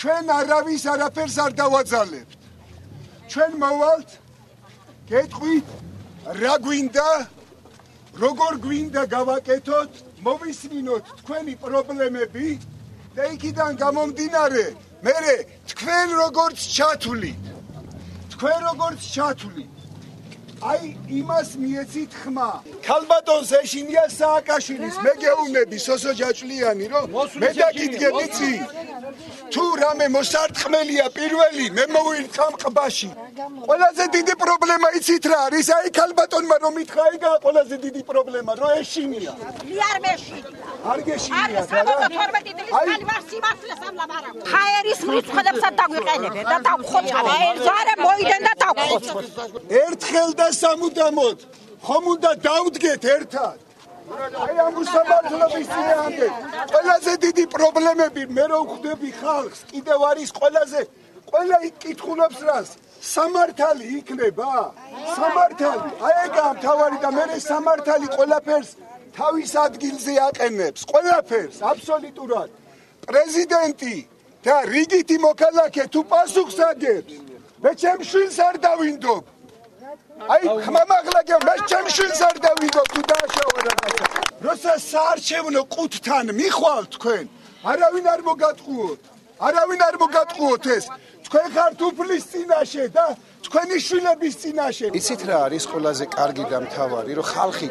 ჩვენ არავის არაფერს არ დავაძალებთ. ჩვენ მოვალთ, გეტყვით, რა გვინდა, როგორ გვინდა გავაკეთოთ, მოვისმინოთ თქვენი პრობლემები და იქიდან გამომდინარე, მერე თქვენ როგორც ჩათვლით. აი იმას მიეცით ხმა. ქალბატონს ეშინია სააკაშვილის მე გეუბნები სოსო ჯაჭლიანი რომ მე დაგიდგენ იცი თუ რამე მოსარტყმელია პირველი მე მოვირთხამ ყბაში ყველაზე დიდი პრობლემა იცით რა არის აი ქალბატონმა რომ მითხა ეგაა ყველაზე დიდი პრობლემა რომ ეშინია არ მეშინია არ გეშინია რა 12 წლის ხანი ვარ სიმართლეს ამლაბარა ხაერის მრიცხლებსაც დაგვიყენებენ და დავხოჭავ ზარე მოიდენ და დავხოჭავ ერთხელ და სამუდამოდ ხომ უნდა დავდგეთ ერთად აი ამ უსამართლობის წინააღმდეგ ყველაზე დიდი პრობლემები მე რო ვხვდები ხალხს კიდევ არის ყველა იკითხულობს რას სამართალი იქნება სამართალი აი ეგაა მთავარი და მე სამართალი ყველაფერს თავის ადგილზე აყენებს ყველაფერს აბსოლუტურად პრეზიდენტი და რიგითი მოქალაქე თუ პასუხს აგებს მე ჩემ შვილს არ დავინდობ აი ხმამაღლაგე მე ჩემ შვილს არ დავინდობ თუ დააშავა რაღაცა როცა საარჩევნო ყუთთან მიხვალ თქვენ არავინ არ მოგატყუოთ ეს თქვენ ხართ უფლის წინაშე და თქვენი შვილების წინაშე იცით რა არის ყველაზე კარგი და მთავარი რომ ხალხი